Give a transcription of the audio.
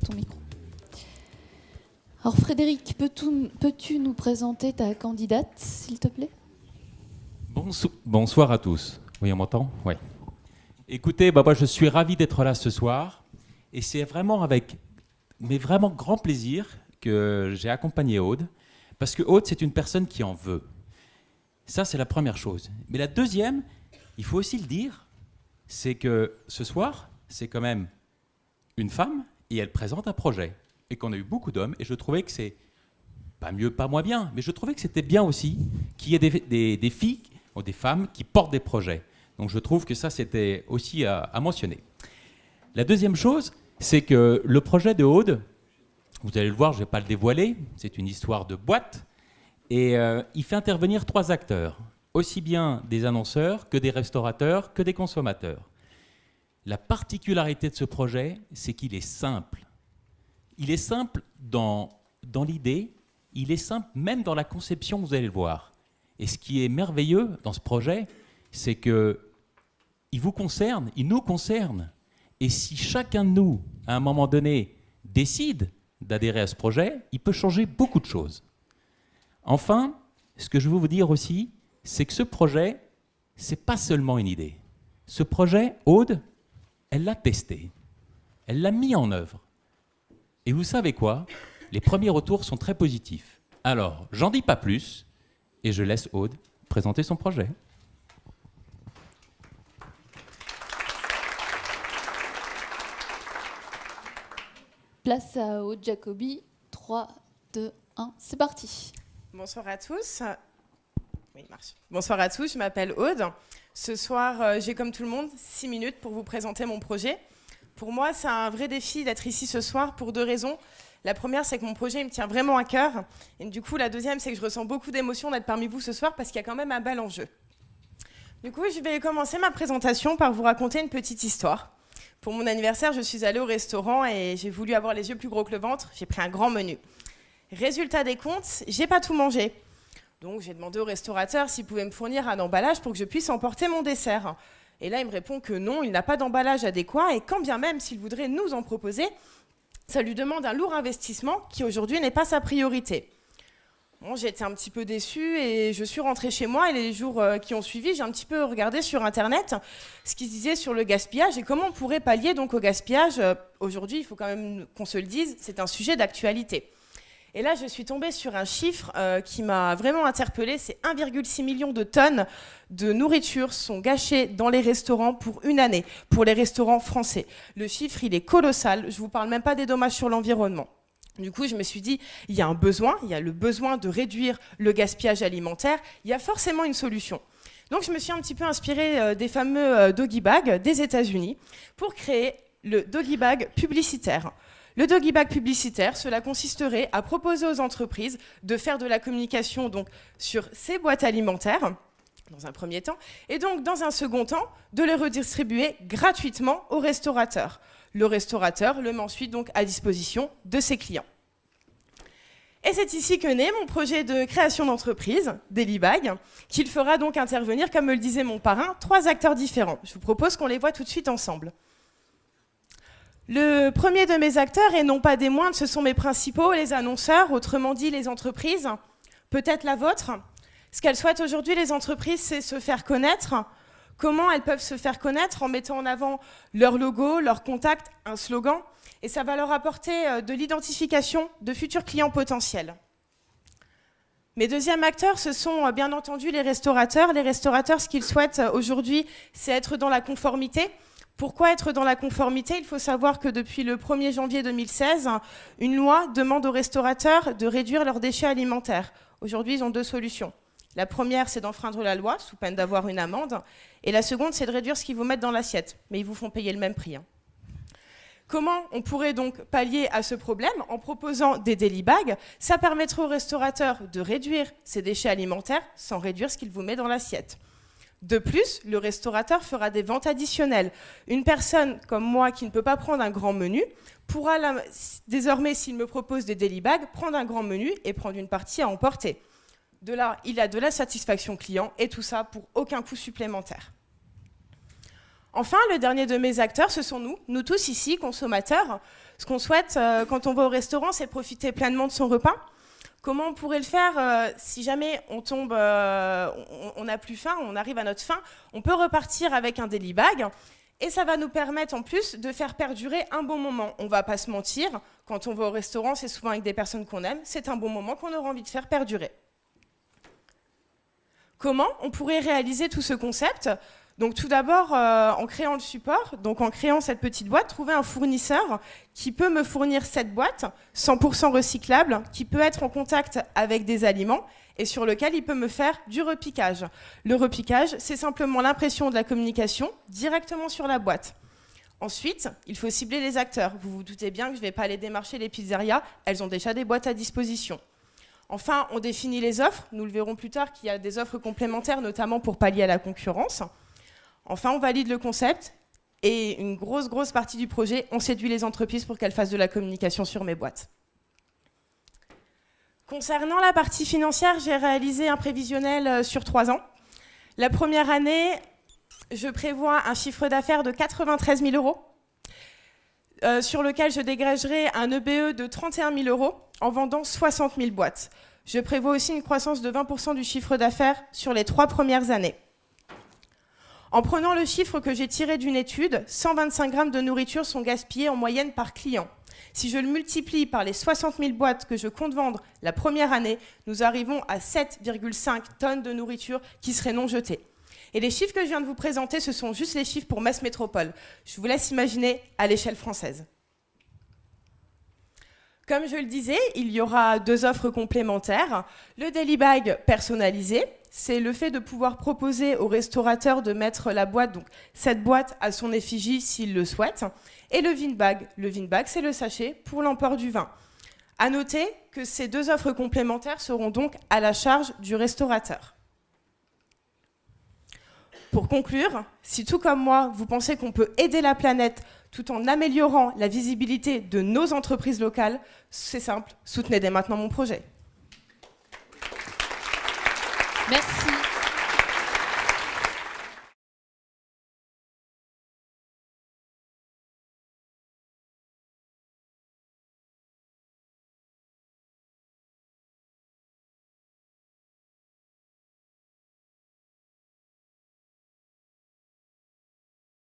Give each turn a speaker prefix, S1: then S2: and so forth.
S1: à ton micro. Alors Frédéric, peux-tu nous présenter ta candidate, s'il te plaît ?
S2: Bonsoir à tous. Oui, on m'entend ? Oui. Écoutez, moi je suis ravi d'être là ce soir et c'est vraiment avec vraiment grand plaisir que j'ai accompagné Aude, parce que Aude, c'est une personne qui en veut. Ça, c'est la première chose. Mais la deuxième, il faut aussi le dire, c'est que ce soir, c'est quand même une femme et elle présente un projet. Et qu'on a eu beaucoup d'hommes et je trouvais que c'est pas mieux, pas moins bien, mais je trouvais que c'était bien aussi qu'il y ait des filles ou des femmes qui portent des projets. Donc je trouve que ça, c'était aussi à mentionner. La deuxième chose, c'est que le projet de Aude, vous allez le voir, je ne vais pas le dévoiler, c'est une histoire de boîte, et il fait intervenir 3 acteurs, aussi bien des annonceurs que des restaurateurs, que des consommateurs. La particularité de ce projet, c'est qu'il est simple. Il est simple dans l'idée, il est simple même dans la conception, vous allez le voir. Et ce qui est merveilleux dans ce projet, c'est qu'il vous concerne, il nous concerne. Et si chacun de nous, à un moment donné, décide d'adhérer à ce projet, il peut changer beaucoup de choses. Enfin, ce que je veux vous dire aussi, c'est que ce projet, ce n'est pas seulement une idée. Ce projet, Aude, elle l'a testé, elle l'a mis en œuvre. Et vous savez quoi ? Les premiers retours sont très positifs. Alors, j'en dis pas plus, et je laisse Aude présenter son projet.
S1: Place à Aude Jacobi. 3, 2, 1, c'est parti.
S3: Bonsoir à tous. Oui, marche. Bonsoir à tous, je m'appelle Aude. Ce soir, j'ai comme tout le monde 6 minutes pour vous présenter mon projet. Pour moi, c'est un vrai défi d'être ici ce soir pour 2 raisons. La première, c'est que mon projet il me tient vraiment à cœur. Et du coup, la deuxième, c'est que je ressens beaucoup d'émotion d'être parmi vous ce soir parce qu'il y a quand même un bel enjeu. Du coup, je vais commencer ma présentation par vous raconter une petite histoire. Pour mon anniversaire, je suis allée au restaurant et j'ai voulu avoir les yeux plus gros que le ventre. J'ai pris un grand menu. Résultat des comptes, j'ai pas tout mangé. Donc, j'ai demandé au restaurateur s'il pouvait me fournir un emballage pour que je puisse emporter mon dessert. Et là, il me répond que non, il n'a pas d'emballage adéquat et quand bien même s'il voudrait nous en proposer, ça lui demande un lourd investissement qui aujourd'hui n'est pas sa priorité. Bon, j'ai été un petit peu déçue et je suis rentrée chez moi et les jours qui ont suivi, j'ai un petit peu regardé sur Internet ce qui se disait sur le gaspillage et comment on pourrait pallier donc au gaspillage. Aujourd'hui, il faut quand même qu'on se le dise, c'est un sujet d'actualité. Et là, je suis tombée sur un chiffre qui m'a vraiment interpellée. C'est 1,6 million de tonnes de nourriture sont gâchées dans les restaurants pour une année, pour les restaurants français. Le chiffre, il est colossal. Je ne vous parle même pas des dommages sur l'environnement. Du coup, je me suis dit, il y a un besoin, il y a le besoin de réduire le gaspillage alimentaire. Il y a forcément une solution. Donc, je me suis un petit peu inspirée des fameux doggy bags des États-Unis pour créer le doggy bag publicitaire. Le doggy bag publicitaire, cela consisterait à proposer aux entreprises de faire de la communication donc, sur ces boîtes alimentaires, dans un premier temps, et donc dans un second temps, de les redistribuer gratuitement aux restaurateurs. Le restaurateur le met ensuite donc à disposition de ses clients. Et c'est ici que naît mon projet de création d'entreprise, Delibag, qu'il fera donc intervenir, comme me le disait mon parrain, 3 acteurs différents. Je vous propose qu'on les voit tout de suite ensemble. Le premier de mes acteurs, et non pas des moindres, ce sont mes principaux, les annonceurs, autrement dit les entreprises, peut-être la vôtre. Ce qu'elles souhaitent aujourd'hui, les entreprises, c'est se faire connaître. Comment elles peuvent se faire connaître? En mettant en avant leur logo, leur contact, un slogan. Et ça va leur apporter de l'identification de futurs clients potentiels. Mes deuxièmes acteurs, ce sont bien entendu les restaurateurs. Les restaurateurs, ce qu'ils souhaitent aujourd'hui, c'est être dans la conformité. Pourquoi être dans la conformité? Il faut savoir que depuis le 1er janvier 2016, une loi demande aux restaurateurs de réduire leurs déchets alimentaires. Aujourd'hui, ils ont 2 solutions. La première, c'est d'enfreindre la loi, sous peine d'avoir une amende. Et la seconde, c'est de réduire ce qu'ils vous mettent dans l'assiette. Mais ils vous font payer le même prix. Comment on pourrait donc pallier à ce problème? En proposant des daily bags, ça permettrait aux restaurateurs de réduire ces déchets alimentaires sans réduire ce qu'ils vous mettent dans l'assiette. De plus, le restaurateur fera des ventes additionnelles. Une personne comme moi qui ne peut pas prendre un grand menu pourra désormais, s'il me propose des daily bags, prendre un grand menu et prendre une partie à emporter. De là, il a de la satisfaction client et tout ça pour aucun coût supplémentaire. Enfin, le dernier de mes acteurs, ce sont nous tous ici, consommateurs. Ce qu'on souhaite quand on va au restaurant, c'est profiter pleinement de son repas. Comment on pourrait le faire si jamais on tombe, on n'a plus faim, on arrive à notre faim, on peut repartir avec un deli bag et ça va nous permettre en plus de faire perdurer un bon moment. On ne va pas se mentir, quand on va au restaurant, c'est souvent avec des personnes qu'on aime, c'est un bon moment qu'on aura envie de faire perdurer. Comment on pourrait réaliser tout ce concept ? Donc tout d'abord, en créant le support, donc en créant cette petite boîte, trouver un fournisseur qui peut me fournir cette boîte 100% recyclable, qui peut être en contact avec des aliments et sur lequel il peut me faire du repiquage. Le repiquage, c'est simplement l'impression de la communication directement sur la boîte. Ensuite, il faut cibler les acteurs. Vous vous doutez bien que je ne vais pas aller démarcher les pizzerias, elles ont déjà des boîtes à disposition. Enfin, on définit les offres. Nous le verrons plus tard qu'il y a des offres complémentaires, notamment pour pallier à la concurrence. Enfin, on valide le concept et une grosse partie du projet, on séduit les entreprises pour qu'elles fassent de la communication sur mes boîtes. Concernant la partie financière, j'ai réalisé un prévisionnel sur 3 ans. La première année, je prévois un chiffre d'affaires de 93 000 euros, sur lequel je dégagerai un EBE de 31 000 euros en vendant 60 000 boîtes. Je prévois aussi une croissance de 20% du chiffre d'affaires sur les 3 premières années. En prenant le chiffre que j'ai tiré d'une étude, 125 grammes de nourriture sont gaspillés en moyenne par client. Si je le multiplie par les 60 000 boîtes que je compte vendre la première année, nous arrivons à 7,5 tonnes de nourriture qui seraient non jetées. Et les chiffres que je viens de vous présenter, ce sont juste les chiffres pour Metz Métropole. Je vous laisse imaginer à l'échelle française. Comme je le disais, il y aura 2 offres complémentaires. Le Deli Bag personnalisé, c'est le fait de pouvoir proposer au restaurateur de mettre la boîte, donc cette boîte à son effigie s'il le souhaite. Et le Vin Bag. Le Vin Bag, c'est le sachet pour l'emport du vin. À noter que ces 2 offres complémentaires seront donc à la charge du restaurateur. Pour conclure, si tout comme moi, vous pensez qu'on peut aider la planète tout en améliorant la visibilité de nos entreprises locales, c'est simple, soutenez dès maintenant mon projet.
S1: Merci.